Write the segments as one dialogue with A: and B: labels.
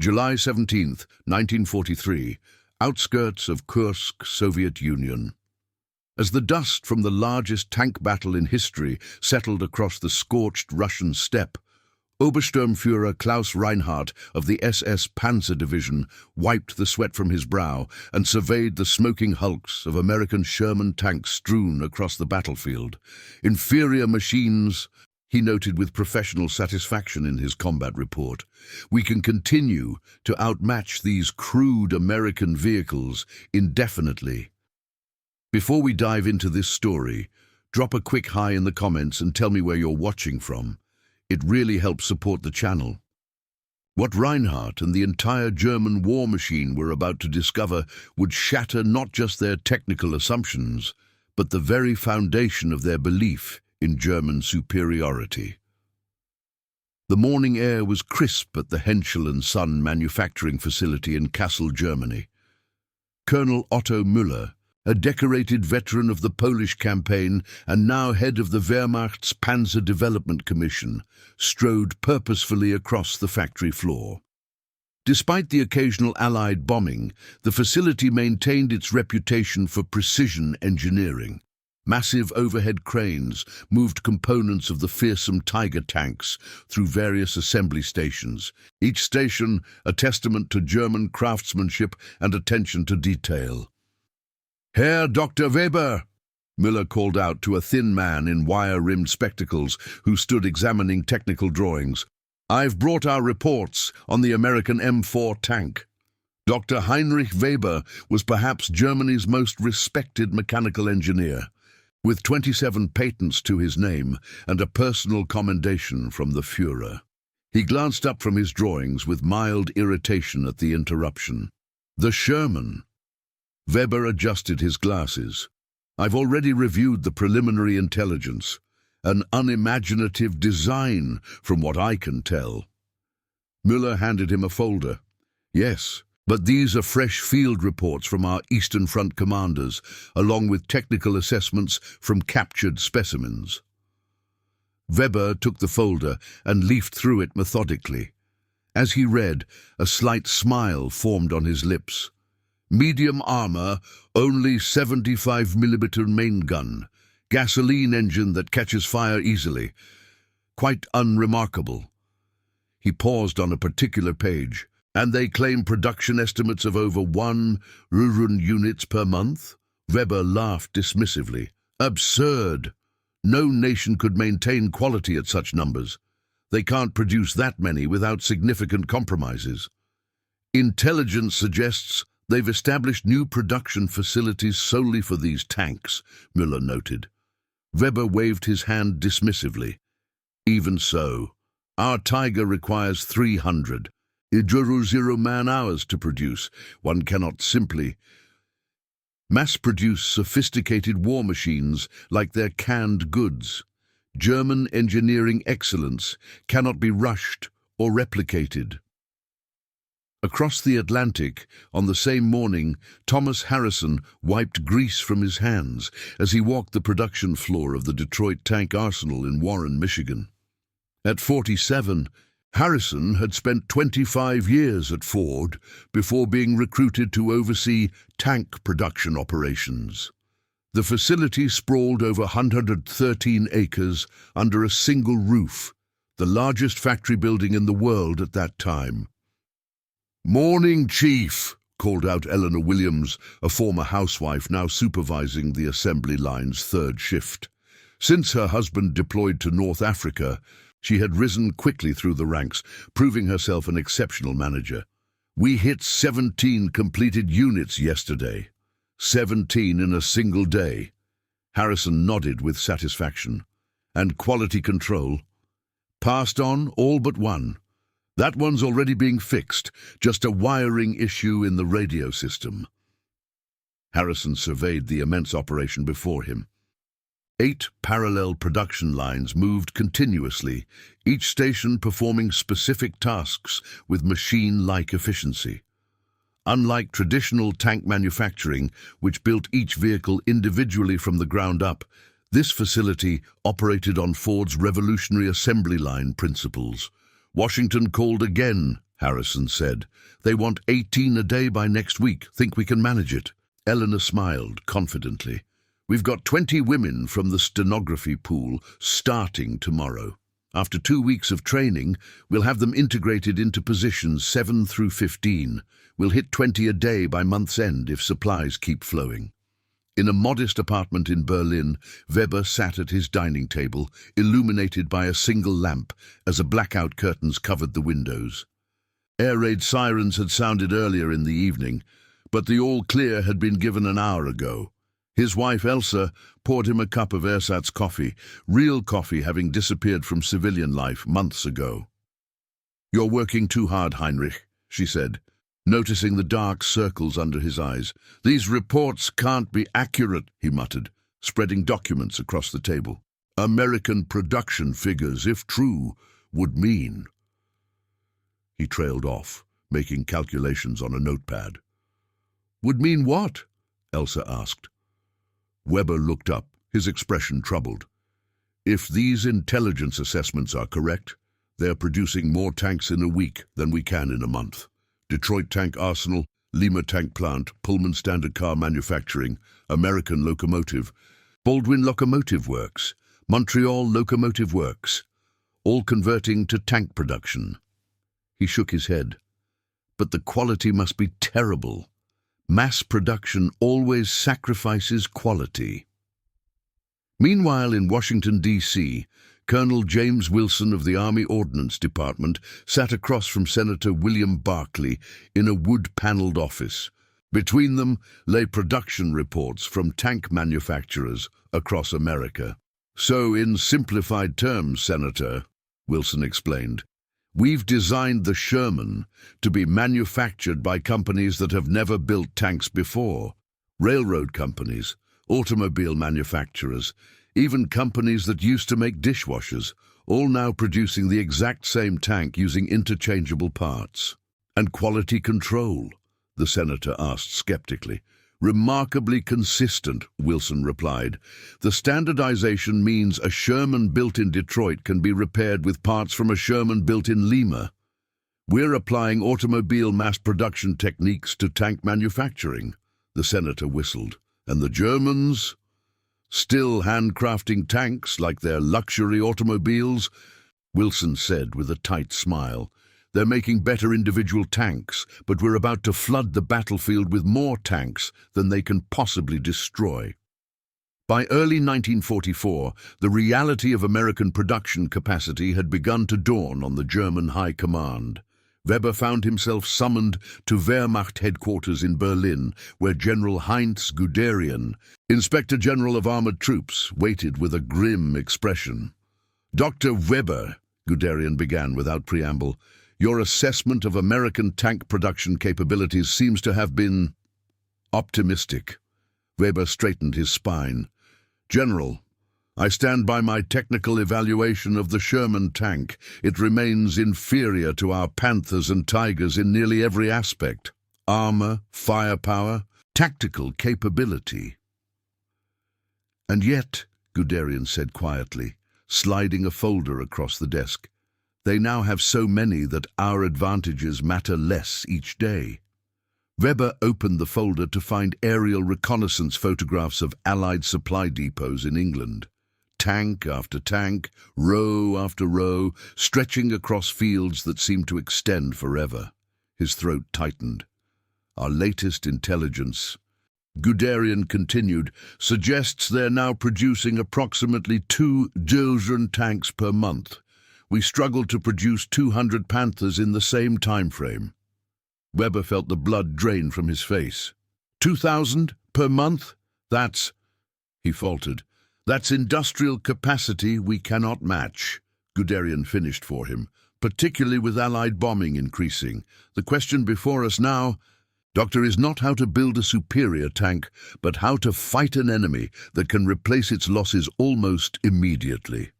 A: July 17, 1943, outskirts of Kursk, Soviet Union. As the dust from the largest tank battle in history settled across the scorched Russian steppe, Obersturmführer Klaus Reinhardt of the SS Panzer Division wiped the sweat from his brow and surveyed the smoking hulks of American Sherman tanks strewn across the battlefield. Inferior machines, he noted with professional satisfaction in his combat report. We can continue to outmatch these crude American vehicles indefinitely. Before we dive into this story, drop a quick hi in the comments and tell me where you're watching from. It really helps support the channel. What Reinhardt and the entire German war machine were about to discover would shatter not just their technical assumptions, but the very foundation of their belief in German superiority. The morning air was crisp at the Henschel & Son manufacturing facility in Kassel, Germany. Colonel Otto Müller, a decorated veteran of the Polish campaign and now head of the Wehrmacht's Panzer Development Commission, strode purposefully across the factory floor. Despite the occasional Allied bombing, the facility maintained its reputation for precision engineering. Massive overhead cranes moved components of the fearsome Tiger tanks through various assembly stations, each station a testament to German craftsmanship and attention to detail. "Herr Dr. Weber," Müller called out to a thin man in wire-rimmed spectacles who stood examining technical drawings. "I've brought our reports on the American M4 tank." Dr. Heinrich Weber was perhaps Germany's most respected mechanical engineer, with 27 patents to his name and a personal commendation from the Führer. He glanced up from his drawings with mild irritation at the interruption. "The Sherman." Weber adjusted his glasses. "I've already reviewed the preliminary intelligence. An unimaginative design, from what I can tell." Müller handed him a folder. "Yes, but these are fresh field reports from our Eastern Front commanders, along with technical assessments from captured specimens." Weber took the folder and leafed through it methodically. As he read, a slight smile formed on his lips. "Medium armor, only 75mm main gun. Gasoline engine that catches fire easily. Quite unremarkable." He paused on a particular page. "And they claim production estimates of over 1 Rurun units per month?" Weber laughed dismissively. "Absurd! No nation could maintain quality at such numbers. They can't produce that many without significant compromises. Intelligence suggests they've established new production facilities solely for these tanks," Müller noted. Weber waved his hand dismissively. "Even so, our Tiger requires 300. 0 man-hours to produce. One cannot simply mass-produce sophisticated war machines like they're canned goods. German engineering excellence cannot be rushed or replicated." Across the Atlantic, on the same morning, Thomas Harrison wiped grease from his hands as he walked the production floor of the Detroit Tank Arsenal in Warren, Michigan. At 47, Harrison had spent 25 years at Ford before being recruited to oversee tank production operations. The facility sprawled over 113 acres under a single roof, the largest factory building in the world at that time. "Morning, Chief," called out Eleanor Williams, a former housewife now supervising the assembly line's third shift. Since her husband deployed to North Africa, she had risen quickly through the ranks, proving herself an exceptional manager. "We hit 17 completed units yesterday. 17 in a single day." Harrison nodded with satisfaction. "And quality control?" "Passed on all but one. That one's already being fixed, just a wiring issue in the radio system." Harrison surveyed the immense operation before him. 8 parallel production lines moved continuously, each station performing specific tasks with machine-like efficiency. Unlike traditional tank manufacturing, which built each vehicle individually from the ground up, this facility operated on Ford's revolutionary assembly line principles. Washington called again Harrison said. They want 18 a day by next week. Think we can manage it? Eleanor smiled confidently. We've got 20 women from the stenography pool starting tomorrow. After 2 weeks of training, we'll have them integrated into positions 7 through 15. We'll hit 20 a day by month's end if supplies keep flowing. In a modest apartment in Berlin, Weber sat at his dining table, illuminated by a single lamp as a blackout curtains covered the windows. Air raid sirens had sounded earlier in the evening, but the all-clear had been given an hour ago. His wife, Elsa, poured him a cup of ersatz coffee, real coffee having disappeared from civilian life months ago. "You're working too hard, Heinrich," she said, noticing the dark circles under his eyes. "These reports can't be accurate," he muttered, spreading documents across the table. "American production figures, if true, would mean—" He trailed off, making calculations on a notepad. "Would mean what?" Elsa asked. Weber looked up, his expression troubled. "If these intelligence assessments are correct, they're producing more tanks in a week than we can in a month. Detroit Tank Arsenal, Lima Tank Plant, Pullman Standard Car Manufacturing, American Locomotive, Baldwin Locomotive Works, Montreal Locomotive Works, all converting to tank production." He shook his head. "But the quality must be terrible. Mass production always sacrifices quality." Meanwhile, in Washington, D.C., Colonel James Wilson of the Army Ordnance Department sat across from Senator William Barclay in a wood-paneled office. Between them lay production reports from tank manufacturers across America. "So, in simplified terms, Senator," Wilson explained, "we've designed the Sherman to be manufactured by companies that have never built tanks before. Railroad companies, automobile manufacturers, even companies that used to make dishwashers, all now producing the exact same tank using interchangeable parts." "And quality control?" the senator asked skeptically. "Remarkably consistent," Wilson replied. "The standardization means a Sherman built in Detroit can be repaired with parts from a Sherman built in Lima. We're applying automobile mass production techniques to tank manufacturing," the senator whistled. "And the Germans? Still handcrafting tanks like their luxury automobiles?" Wilson said with a tight smile. "They're making better individual tanks, but we're about to flood the battlefield with more tanks than they can possibly destroy." By early 1944, the reality of American production capacity had begun to dawn on the German High Command. Weber found himself summoned to Wehrmacht headquarters in Berlin, where General Heinz Guderian, Inspector General of Armored Troops, waited with a grim expression. "Dr. Weber," Guderian began without preamble, "your assessment of American tank production capabilities seems to have been optimistic." Weber straightened his spine. "General, I stand by my technical evaluation of the Sherman tank. It remains inferior to our Panthers and Tigers in nearly every aspect: armor, firepower, tactical capability." "And yet," Guderian said quietly, sliding a folder across the desk, "they now have so many that our advantages matter less each day." Weber opened the folder to find aerial reconnaissance photographs of Allied supply depots in England. Tank after tank, row after row, stretching across fields that seemed to extend forever. His throat tightened. "Our latest intelligence," Guderian continued, "suggests they're now producing approximately 2 dozen tanks per month. We struggled to produce 200 Panthers in the same time frame." Weber felt the blood drain from his face. 2,000 per month? That's, he faltered, "that's industrial capacity we cannot match." Guderian finished for him, "particularly with Allied bombing increasing. The question before us now, Doctor, is not how to build a superior tank, but how to fight an enemy that can replace its losses almost immediately."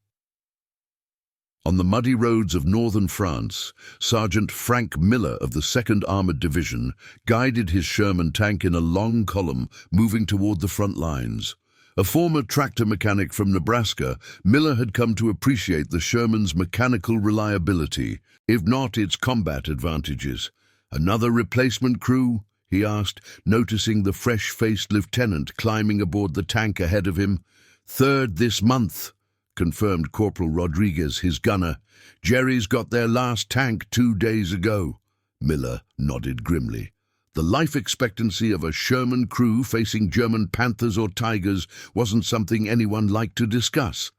A: On the muddy roads of northern France, Sergeant Frank Miller of the 2nd Armored Division guided his Sherman tank in a long column moving toward the front lines. A former tractor mechanic from Nebraska, Miller had come to appreciate the Sherman's mechanical reliability, if not its combat advantages. "Another replacement crew?" he asked, noticing the fresh-faced lieutenant climbing aboard the tank ahead of him. "Third this month," confirmed Corporal Rodriguez, his gunner. "Jerry's got their last tank 2 days ago." Miller nodded grimly. The life expectancy of a Sherman crew facing German Panthers or Tigers wasn't something anyone liked to discuss.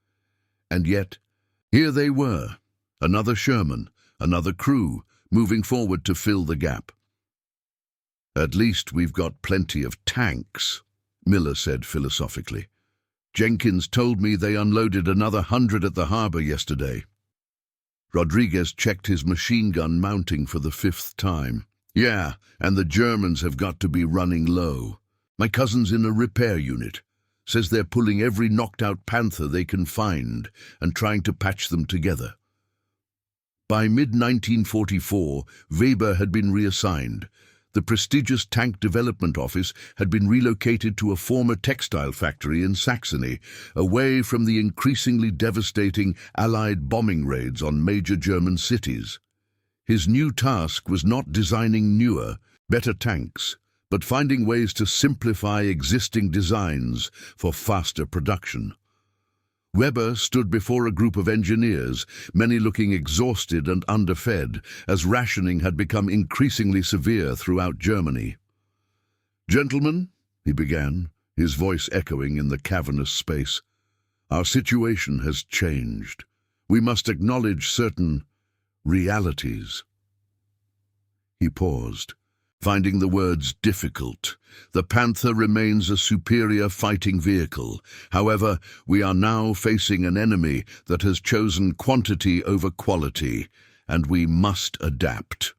A: And yet, here they were, another Sherman, another crew, moving forward to fill the gap. "At least we've got plenty of tanks," Miller said philosophically. "Jenkins told me they unloaded another 100 at the harbor yesterday." Rodriguez checked his machine gun mounting for the 5th time. "Yeah, and the Germans have got to be running low. My cousin's in a repair unit. Says they're pulling every knocked-out Panther they can find and trying to patch them together." By mid-1944, Weber had been reassigned. The prestigious Tank Development Office had been relocated to a former textile factory in Saxony, away from the increasingly devastating Allied bombing raids on major German cities. His new task was not designing newer, better tanks, but finding ways to simplify existing designs for faster production. Weber stood before a group of engineers, many looking exhausted and underfed, as rationing had become increasingly severe throughout Germany. "Gentlemen," he began, his voice echoing in the cavernous space, "our situation has changed. We must acknowledge certain realities." He paused, finding the words difficult. "The Panther remains a superior fighting vehicle. However, we are now facing an enemy that has chosen quantity over quality, and we must adapt."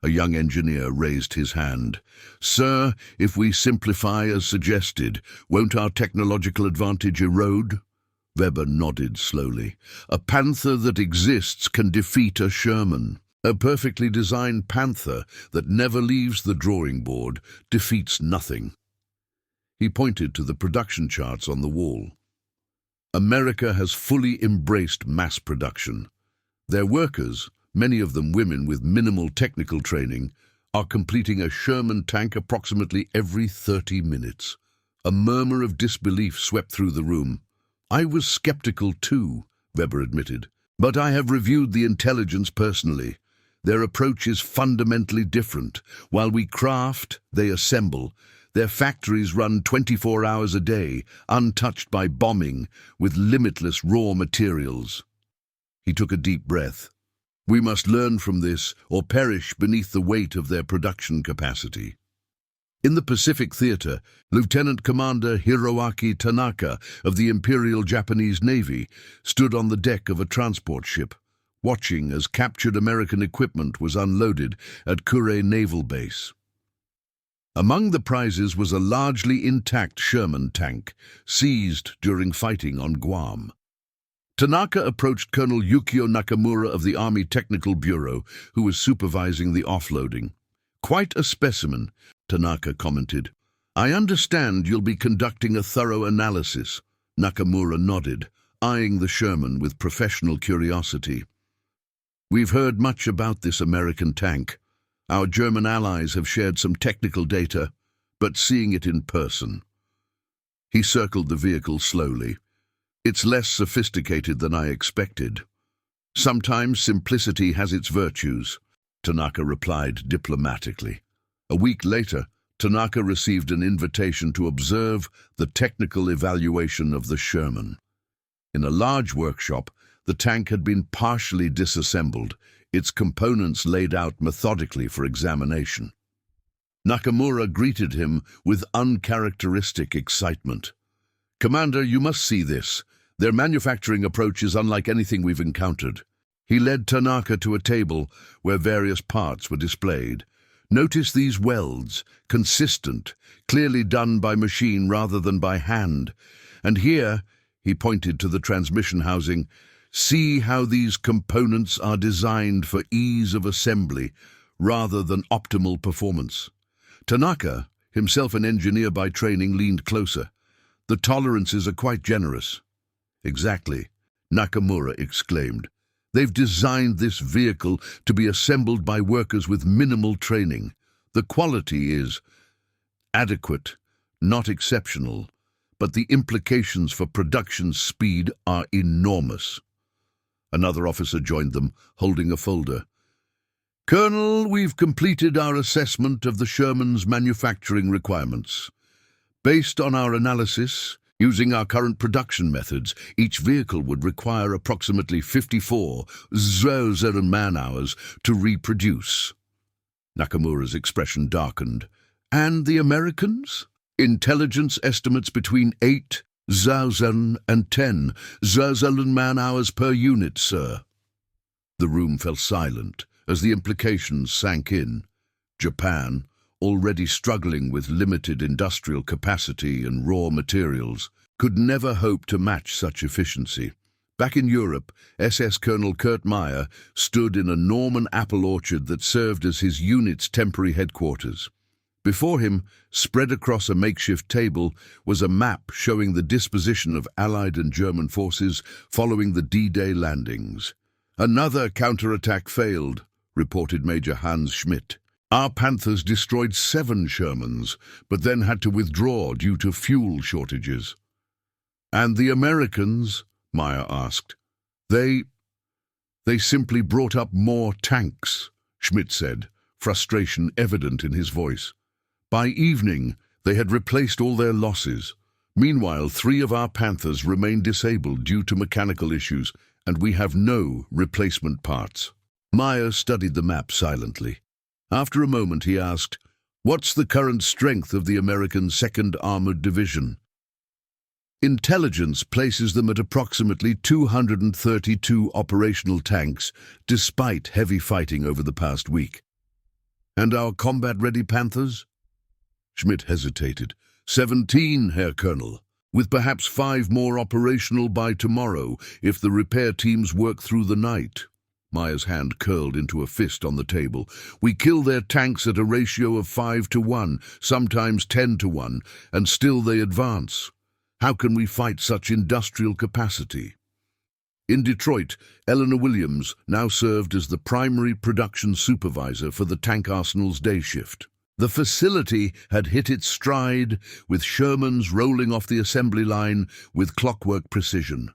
A: A young engineer raised his hand. "Sir, if we simplify as suggested, won't our technological advantage erode?" Weber nodded slowly. "A Panther that exists can defeat a Sherman. A perfectly designed Panther that never leaves the drawing board defeats nothing." He pointed to the production charts on the wall. America has fully embraced mass production. Their workers, many of them women with minimal technical training, are completing a Sherman tank approximately every 30 minutes. A murmur of disbelief swept through the room. "I was skeptical too," Weber admitted, "but I have reviewed the intelligence personally. Their approach is fundamentally different. While we craft, they assemble. Their factories run 24 hours a day, untouched by bombing, with limitless raw materials." He took a deep breath. "We must learn from this or perish beneath the weight of their production capacity." In the Pacific Theater, Lieutenant Commander Hiroaki Tanaka of the Imperial Japanese Navy stood on the deck of a transport ship, watching as captured American equipment was unloaded at Kure Naval Base. Among the prizes was a largely intact Sherman tank, seized during fighting on Guam. Tanaka approached Colonel Yukio Nakamura of the Army Technical Bureau, who was supervising the offloading. "Quite a specimen," Tanaka commented. "I understand you'll be conducting a thorough analysis." Nakamura nodded, eyeing the Sherman with professional curiosity. "We've heard much about this American tank. Our German allies have shared some technical data, but seeing it in person." He circled the vehicle slowly. "It's less sophisticated than I expected." "Sometimes simplicity has its virtues," Tanaka replied diplomatically. A week later, Tanaka received an invitation to observe the technical evaluation of the Sherman. In a large workshop, the tank had been partially disassembled, its components laid out methodically for examination. Nakamura greeted him with uncharacteristic excitement. "Commander, you must see this. Their manufacturing approach is unlike anything we've encountered." He led Tanaka to a table where various parts were displayed. "Notice these welds, consistent, clearly done by machine rather than by hand. And here," he pointed to the transmission housing, "see how these components are designed for ease of assembly rather than optimal performance." Tanaka, himself an engineer by training, leaned closer. The tolerances are quite generous. Exactly, Nakamura exclaimed. They've designed this vehicle to be assembled by workers with minimal training. The quality is adequate, not exceptional, but the implications for production speed are enormous. Another officer joined them, holding a folder. Colonel, we've completed our assessment of the Shermans' manufacturing requirements. Based on our analysis, using our current production methods, each vehicle would require approximately 54,000 man-hours to reproduce. Nakamura's expression darkened. And the Americans? Intelligence estimates between 8,000 and 10,000 man-hours per unit, sir. The room fell silent as the implications sank in. Japan, already struggling with limited industrial capacity and raw materials, could never hope to match such efficiency. Back in Europe, SS Colonel Kurt Meyer stood in a Norman apple orchard that served as his unit's temporary headquarters. Before him, spread across a makeshift table, was a map showing the disposition of Allied and German forces following the D-Day landings. Another counterattack failed, reported Major Hans Schmidt. Our Panthers destroyed 7 Shermans, but then had to withdraw due to fuel shortages. And the Americans? Meyer asked. They simply brought up more tanks, Schmidt said, frustration evident in his voice. By evening, they had replaced all their losses. Meanwhile, 3 of our Panthers remained disabled due to mechanical issues, and we have no replacement parts. Meyer studied the map silently. After a moment, he asked, What's the current strength of the American 2nd Armored Division? Intelligence places them at approximately 232 operational tanks, despite heavy fighting over the past week. And our combat-ready Panthers? Schmidt hesitated. 17, Herr Colonel, with perhaps 5 more operational by tomorrow if the repair teams work through the night. Meyer's hand curled into a fist on the table. We kill their tanks at a ratio of 5-1, sometimes 10-1, and still they advance. How can we fight such industrial capacity? In Detroit, Eleanor Williams now served as the primary production supervisor for the tank arsenal's day shift. The facility had hit its stride, with Shermans rolling off the assembly line with clockwork precision.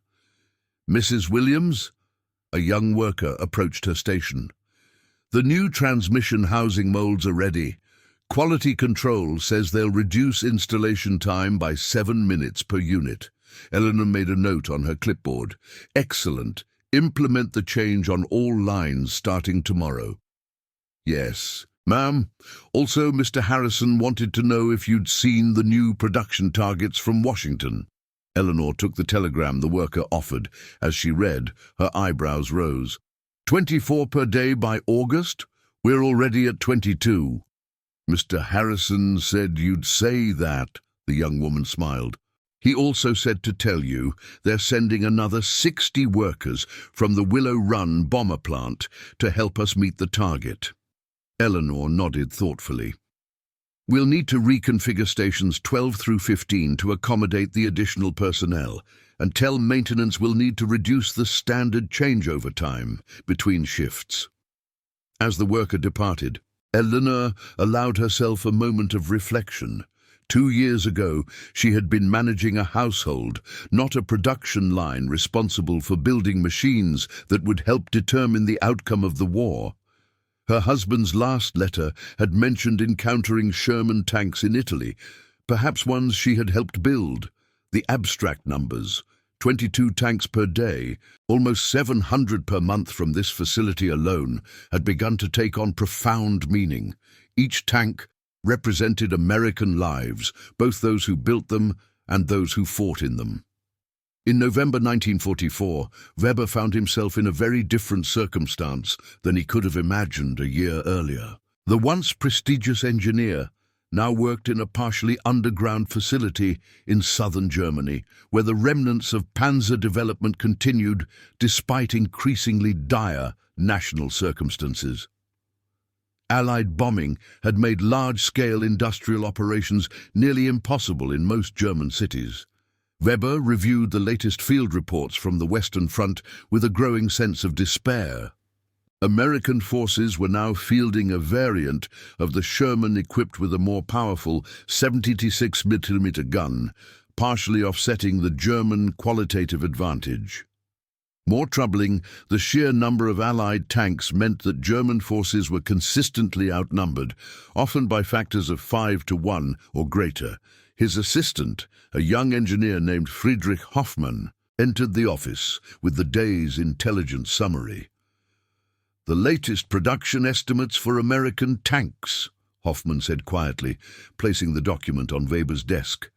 A: Mrs. Williams? A young worker approached her station. The new transmission housing molds are ready. Quality control says they'll reduce installation time by 7 minutes per unit. Eleanor made a note on her clipboard. Excellent. Implement the change on all lines starting tomorrow. Yes. Ma'am, also Mr. Harrison wanted to know if you'd seen the new production targets from Washington. Eleanor took the telegram the worker offered. As she read, her eyebrows rose. 24 per day by August? We're already at 22. Mr. Harrison said you'd say that, the young woman smiled. He also said to tell you they're sending another 60 workers from the Willow Run bomber plant to help us meet the target. Eleanor nodded thoughtfully. We'll need to reconfigure stations 12 through 15 to accommodate the additional personnel, and tell maintenance we'll need to reduce the standard changeover time between shifts. As the worker departed, Eleanor allowed herself a moment of reflection. 2 years ago, she had been managing a household, not a production line responsible for building machines that would help determine the outcome of the war. Her husband's last letter had mentioned encountering Sherman tanks in Italy, perhaps ones she had helped build. The abstract numbers, 22 tanks per day, almost 700 per month from this facility alone, had begun to take on profound meaning. Each tank represented American lives, both those who built them and those who fought in them. In November 1944, Weber found himself in a very different circumstance than he could have imagined a year earlier. The once prestigious engineer now worked in a partially underground facility in southern Germany, where the remnants of Panzer development continued despite increasingly dire national circumstances. Allied bombing had made large-scale industrial operations nearly impossible in most German cities. Weber reviewed the latest field reports from the Western Front with a growing sense of despair. American forces were now fielding a variant of the Sherman equipped with a more powerful 76mm gun, partially offsetting the German qualitative advantage. More troubling, the sheer number of Allied tanks meant that German forces were consistently outnumbered, often by factors of 5 to 1 or greater. His assistant, a young engineer named Friedrich Hoffmann, entered the office with the day's intelligence summary. "The latest production estimates for American tanks," Hoffmann said quietly, placing the document on Weber's desk.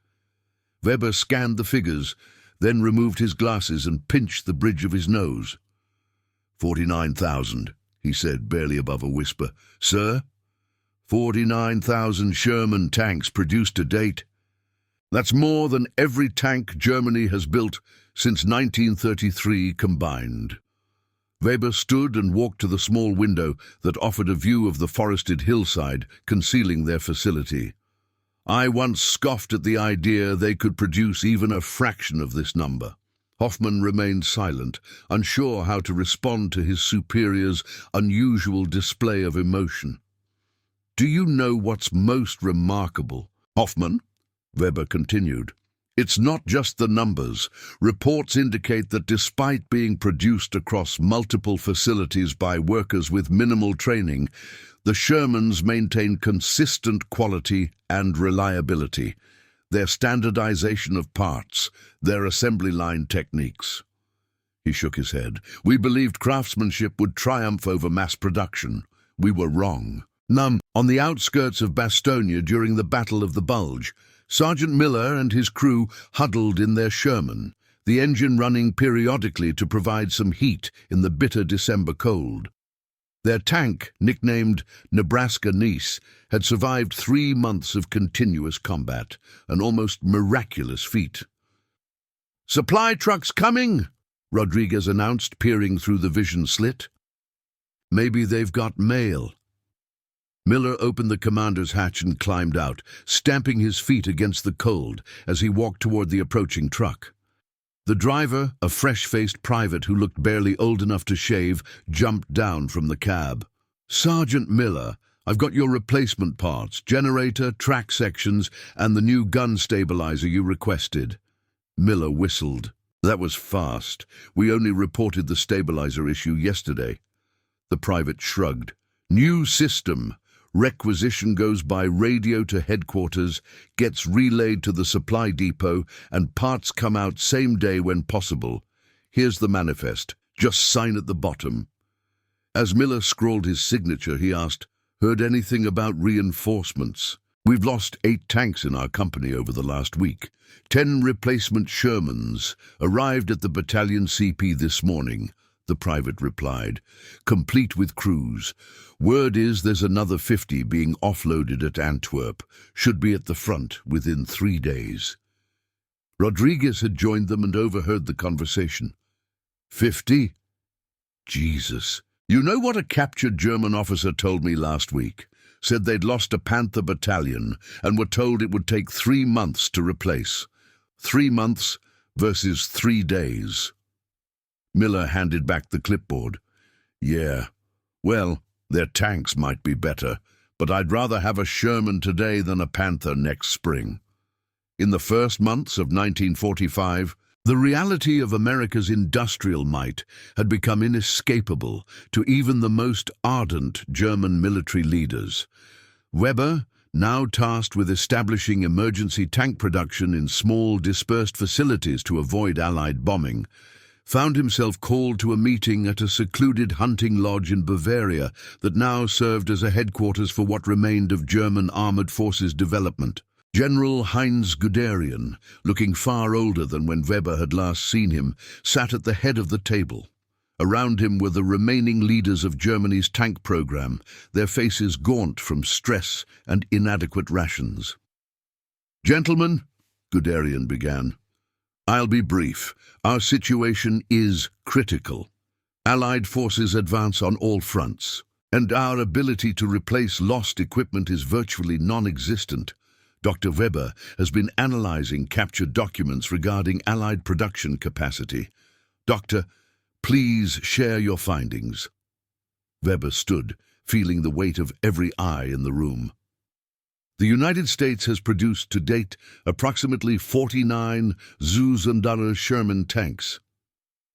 A: Weber scanned the figures, then removed his glasses and pinched the bridge of his nose. 49,000, he said, barely above a whisper. "Sir? 49,000 Sherman tanks produced to date. That's more than every tank Germany has built since 1933 combined." Weber stood and walked to the small window that offered a view of the forested hillside, concealing their facility. "I once scoffed at the idea they could produce even a fraction of this number." Hoffmann remained silent, unsure how to respond to his superior's unusual display of emotion. "Do you know what's most remarkable, Hoffmann?" Weber continued. "It's not just the numbers. Reports indicate that despite being produced across multiple facilities by workers with minimal training, the Shermans maintain consistent quality and reliability. Their standardization of parts, their assembly line techniques." He shook his head. "We believed craftsmanship would triumph over mass production. We were wrong." On the outskirts of Bastogne during the Battle of the Bulge, Sergeant Miller and his crew huddled in their Sherman, the engine running periodically to provide some heat in the bitter December cold. Their tank, nicknamed Nebraska Nice, had survived 3 months of continuous combat, an almost miraculous feat. "Supply trucks coming," Rodriguez announced, peering through the vision slit. "Maybe they've got mail." Miller opened the commander's hatch and climbed out, stamping his feet against the cold as he walked toward the approaching truck. The driver, a fresh-faced private who looked barely old enough to shave, jumped down from the cab. "Sergeant Miller, I've got your replacement parts, generator, track sections, and the new gun stabilizer you requested." Miller whistled. "That was fast. We only reported the stabilizer issue yesterday." The private shrugged. "New system. Requisition goes by radio to headquarters, gets relayed to the supply depot, and parts come out same day when possible. Here's the manifest. Just sign at the bottom." As Miller scrawled his signature, he asked, "Heard anything about reinforcements?" "We've lost 8 tanks in our company over the last week. 10 replacement Shermans arrived at the battalion CP this morning," the private replied, "complete with crews. Word is there's another 50 being offloaded at Antwerp. Should be at the front within 3 days." Rodriguez had joined them and overheard the conversation. 50? Jesus. "You know what a captured German officer told me last week? Said they'd lost a Panther battalion and were told it would take 3 months to replace. 3 months versus 3 days. Miller handed back the clipboard. "Yeah, well, their tanks might be better, but I'd rather have a Sherman today than a Panther next spring." In the first months of 1945, the reality of America's industrial might had become inescapable to even the most ardent German military leaders. Weber, now tasked with establishing emergency tank production in small, dispersed facilities to avoid Allied bombing, found himself called to a meeting at a secluded hunting lodge in Bavaria that now served as a headquarters for what remained of German armored forces development. General Heinz Guderian, looking far older than when Weber had last seen him, sat at the head of the table. Around him were the remaining leaders of Germany's tank program, their faces gaunt from stress and inadequate rations. "Gentlemen," Guderian began, "I'll be brief. Our situation is critical. Allied forces advance on all fronts, and our ability to replace lost equipment is virtually non-existent. Dr. Weber has been analyzing captured documents regarding Allied production capacity. Doctor, please share your findings. Weber stood, feeling the weight of every eye in the room. The United States has produced to date approximately 49 Sherman tanks.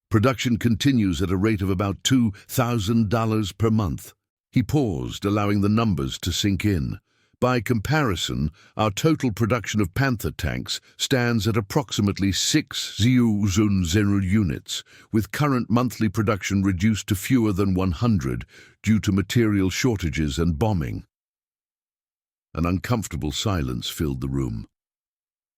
A: Production continues at a rate of about $2,000 per month. He paused, allowing the numbers to sink in. By comparison, our total production of Panther tanks stands at approximately 6,000 units, with current monthly production reduced to fewer than 100 due to material shortages and bombing. An uncomfortable silence filled the room.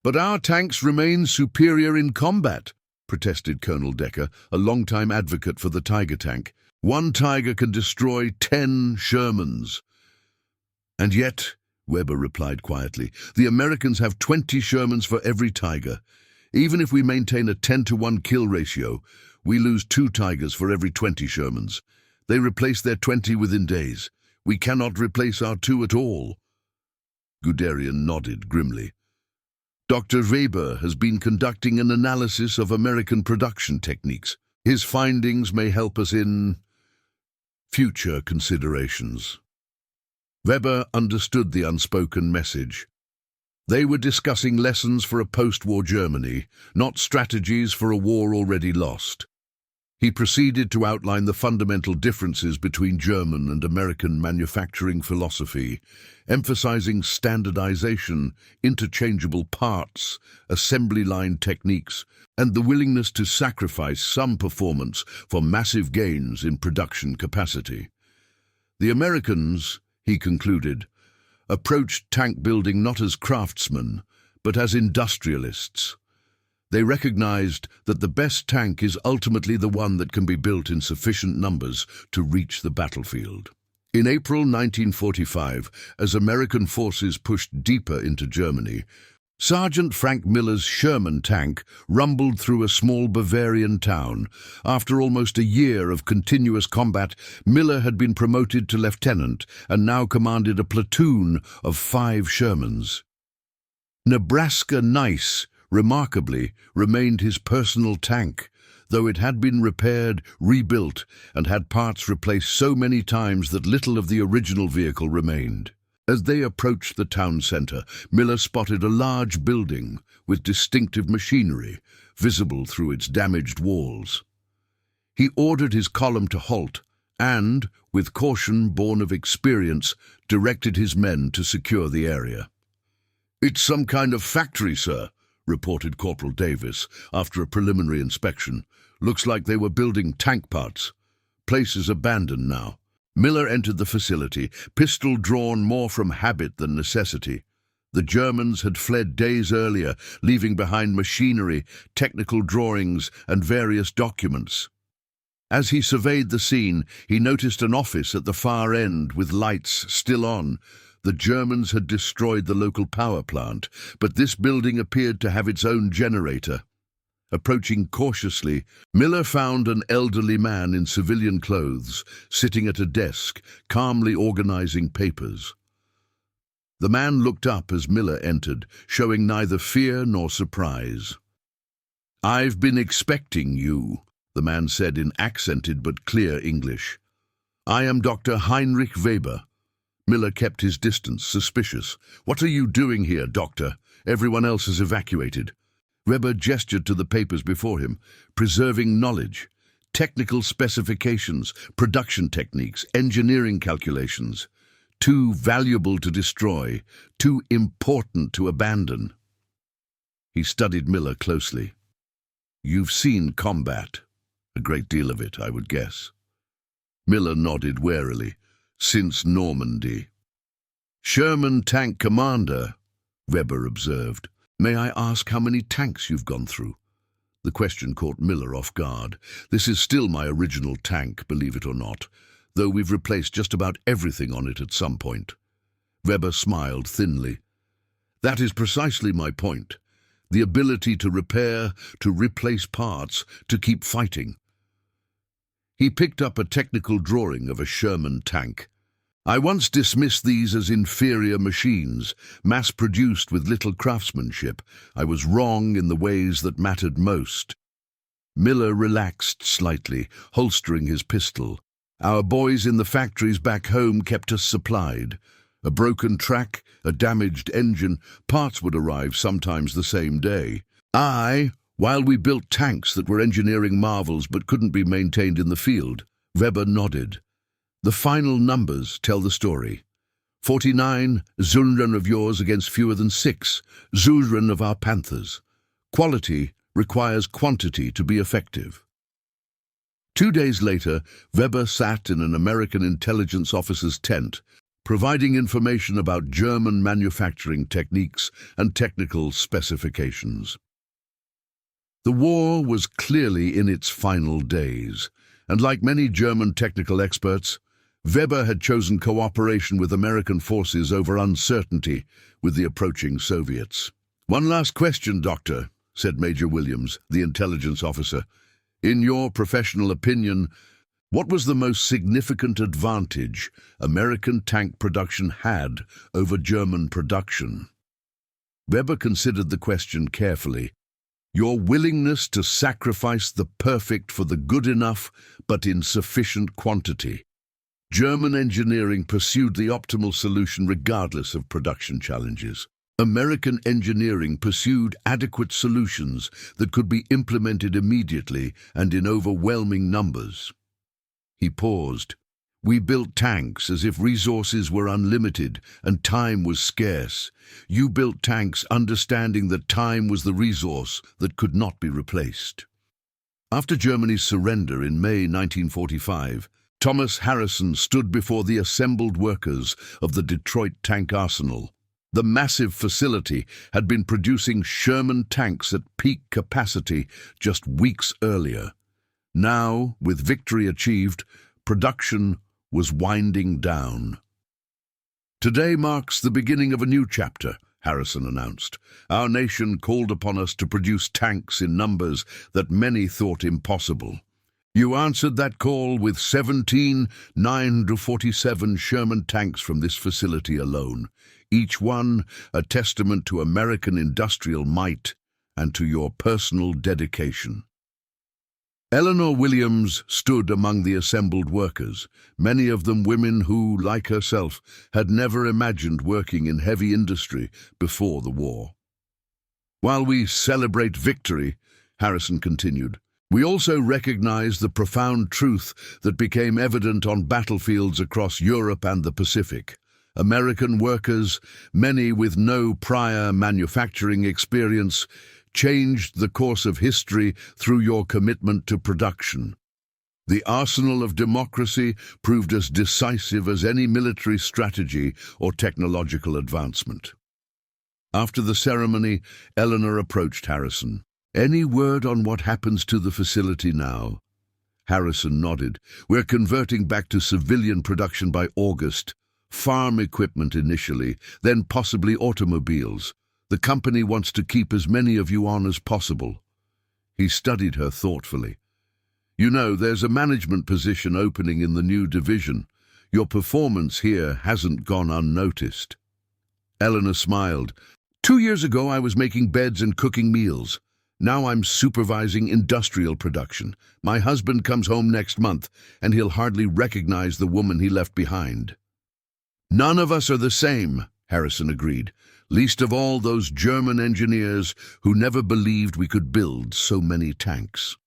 A: "But our tanks remain superior in combat," protested Colonel Decker, a longtime advocate for the Tiger tank. "One Tiger can destroy 10 Shermans." "And yet," Weber replied quietly, "the Americans have 20 Shermans for every Tiger. Even if we maintain a 10-to-1 kill ratio, we lose 2 Tigers for every 20 Shermans. They replace their 20 within days. We cannot replace our 2 at all." Guderian nodded grimly. "Dr. Weber has been conducting an analysis of American production techniques. His findings may help us in future considerations." Weber understood the unspoken message. They were discussing lessons for a post-war Germany, not strategies for a war already lost. He proceeded to outline the fundamental differences between German and American manufacturing philosophy, emphasizing standardization, interchangeable parts, assembly line techniques, and the willingness to sacrifice some performance for massive gains in production capacity. The Americans, he concluded, approached tank building not as craftsmen, but as industrialists. They recognized that the best tank is ultimately the one that can be built in sufficient numbers to reach the battlefield. In April 1945, as American forces pushed deeper into Germany, Sergeant Frank Miller's Sherman tank rumbled through a small Bavarian town. After almost a year of continuous combat, Miller had been promoted to lieutenant and now commanded a platoon of 5 Shermans. Nebraska Nice, remarkably, remained his personal tank, though it had been repaired, rebuilt, and had parts replaced so many times that little of the original vehicle remained. As they approached the town centre, Miller spotted a large building with distinctive machinery, visible through its damaged walls. He ordered his column to halt and, with caution born of experience, directed his men to secure the area. "It's some kind of factory, sir," reported Corporal Davis after a preliminary inspection. "Looks like they were building tank parts. Place is abandoned now." Miller entered the facility, pistol drawn more from habit than necessity. The Germans had fled days earlier, leaving behind machinery, technical drawings, and various documents. As he surveyed the scene, he noticed an office at the far end with lights still on. The Germans had destroyed the local power plant, but this building appeared to have its own generator. Approaching cautiously, Miller found an elderly man in civilian clothes, sitting at a desk, calmly organizing papers. The man looked up as Miller entered, showing neither fear nor surprise. "I've been expecting you," the man said in accented but clear English. "I am Dr. Heinrich Weber." Miller kept his distance, suspicious. "What are you doing here, Doctor? Everyone else has evacuated." Weber gestured to the papers before him, preserving knowledge, technical specifications, production techniques, engineering calculations. Too valuable to destroy, too important to abandon. He studied Miller closely. "You've seen combat. A great deal of it, I would guess." Miller nodded warily. "Since Normandy." "Sherman tank commander," Weber observed. "May I ask how many tanks you've gone through?" The question caught Miller off guard. "This is still my original tank, believe it or not, though we've replaced just about everything on it at some point." Weber smiled thinly. "That is precisely my point. The ability to repair, to replace parts, to keep fighting." He picked up a technical drawing of a Sherman tank. I once dismissed these as inferior machines, mass-produced with little craftsmanship. I was wrong in the ways that mattered most. Miller relaxed slightly, holstering his pistol. Our boys in the factories back home kept us supplied. A broken track, a damaged engine, parts would arrive sometimes the same day. While we built tanks that were engineering marvels but couldn't be maintained in the field. Weber nodded. The final numbers tell the story. 49 Zulren of yours against fewer than 6 Zulren of our Panthers. Quality requires quantity to be effective. 2 days later, Weber sat in an American intelligence officer's tent, providing information about German manufacturing techniques and technical specifications. The war was clearly in its final days, and like many German technical experts, Weber had chosen cooperation with American forces over uncertainty with the approaching Soviets. "One last question, Doctor," said Major Williams, the intelligence officer. "In your professional opinion, what was the most significant advantage American tank production had over German production?" Weber considered the question carefully. "Your willingness to sacrifice the perfect for the good enough, but in sufficient quantity. German engineering pursued the optimal solution regardless of production challenges. American engineering pursued adequate solutions that could be implemented immediately and in overwhelming numbers." He paused. "We built tanks as if resources were unlimited and time was scarce. You built tanks understanding that time was the resource that could not be replaced." After Germany's surrender in May 1945, Thomas Harrison stood before the assembled workers of the Detroit Tank Arsenal. The massive facility had been producing Sherman tanks at peak capacity just weeks earlier. Now, with victory achieved, production was winding down. "Today marks the beginning of a new chapter," Harrison announced. "Our nation called upon us to produce tanks in numbers that many thought impossible. You answered that call with 17 947 Sherman tanks from this facility alone, each one a testament to American industrial might and to your personal dedication." Eleanor Williams stood among the assembled workers, many of them women who, like herself, had never imagined working in heavy industry before the war. "While we celebrate victory," Harrison continued, "we also recognize the profound truth that became evident on battlefields across Europe and the Pacific. American workers, many with no prior manufacturing experience, changed the course of history through your commitment to production. The arsenal of democracy proved as decisive as any military strategy or technological advancement." After the ceremony, Eleanor approached Harrison. "Any word on what happens to the facility now?" Harrison nodded. "We're converting back to civilian production by August. Farm equipment initially, then possibly automobiles. The company wants to keep as many of you on as possible." He studied her thoughtfully. "You know, there's a management position opening in the new division. Your performance here hasn't gone unnoticed." Eleanor smiled. 2 years ago I was making beds and cooking meals. Now I'm supervising industrial production. My husband comes home next month, and he'll hardly recognize the woman he left behind." "None of us are the same," Harrison agreed. "Least of all those German engineers who never believed we could build so many tanks."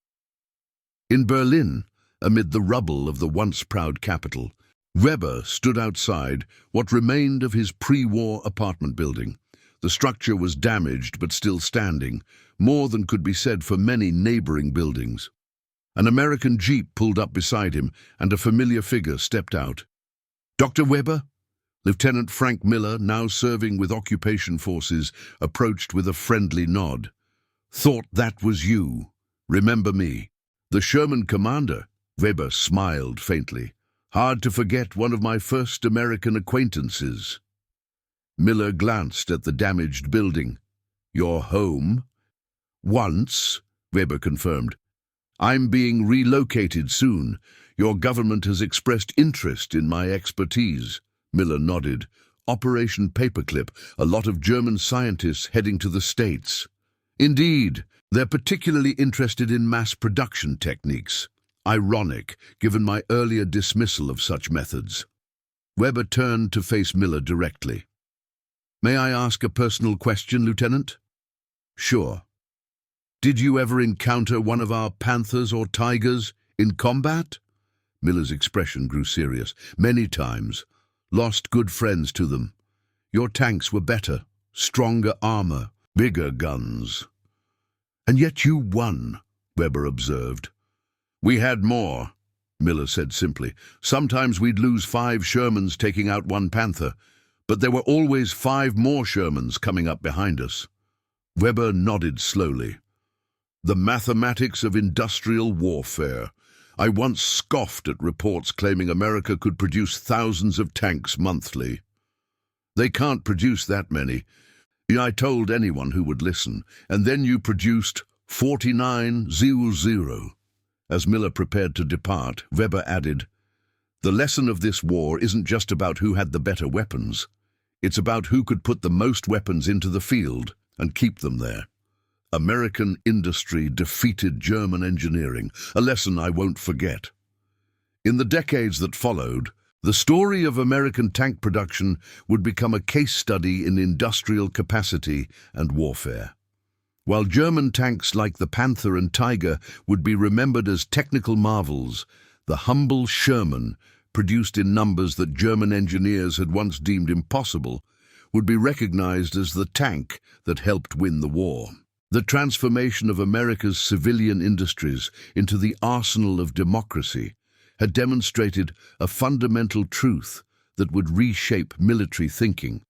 A: In Berlin, amid the rubble of the once proud capital, Weber stood outside what remained of his pre-war apartment building. The structure was damaged but still standing, more than could be said for many neighboring buildings. An American jeep pulled up beside him, and a familiar figure stepped out. "Dr. Weber?" Lieutenant Frank Miller, now serving with occupation forces, approached with a friendly nod. "Thought that was you. Remember me?" "The Sherman commander," Weber smiled faintly. "Hard to forget one of my first American acquaintances." Miller glanced at the damaged building. "Your home?" "Once," Weber confirmed. "I'm being relocated soon. Your government has expressed interest in my expertise." Miller nodded. Operation Paperclip, a lot of German scientists heading to the States. Indeed, they're particularly interested in mass production techniques. Ironic, given my earlier dismissal of such methods. Weber turned to face Miller directly. May I ask a personal question, Lieutenant? Sure. Did you ever encounter one of our panthers or tigers in combat? Miller's expression grew serious. Many times. Lost good friends to them. Your tanks were better, stronger armor, bigger guns. And yet you won, Weber observed. We had more, Miller said simply. Sometimes we'd lose 5 Shermans taking out 1 Panther, but there were always 5 more Shermans coming up behind us. Weber nodded slowly. The mathematics of industrial warfare. I once scoffed at reports claiming America could produce thousands of tanks monthly. They can't produce that many. I told anyone who would listen, and then you produced 4900. As Miller prepared to depart, Weber added, The lesson of this war isn't just about who had the better weapons. It's about who could put the most weapons into the field and keep them there. American industry defeated German engineering, a lesson I won't forget. In the decades that followed, the story of American tank production would become a case study in industrial capacity and warfare. While German tanks like the Panther and Tiger would be remembered as technical marvels, the humble Sherman, produced in numbers that German engineers had once deemed impossible, would be recognized as the tank that helped win the war. The transformation of America's civilian industries into the arsenal of democracy had demonstrated a fundamental truth that would reshape military thinking.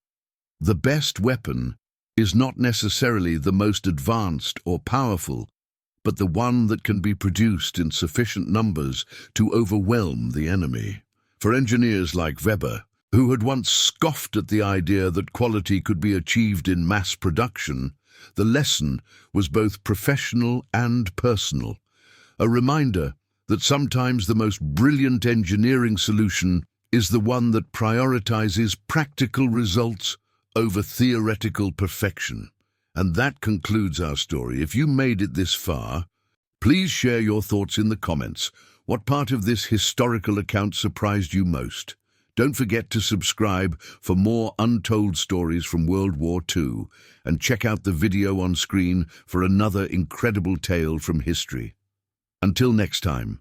A: The best weapon is not necessarily the most advanced or powerful, but the one that can be produced in sufficient numbers to overwhelm the enemy. For engineers like Weber, who had once scoffed at the idea that quality could be achieved in mass production, the lesson was both professional and personal, a reminder that sometimes the most brilliant engineering solution is the one that prioritizes practical results over theoretical perfection. And that concludes our story. If you made it this far, please share your thoughts in the comments. What part of this historical account surprised you most? Don't forget to subscribe for more untold stories from World War II, and check out the video on screen for another incredible tale from history. Until next time.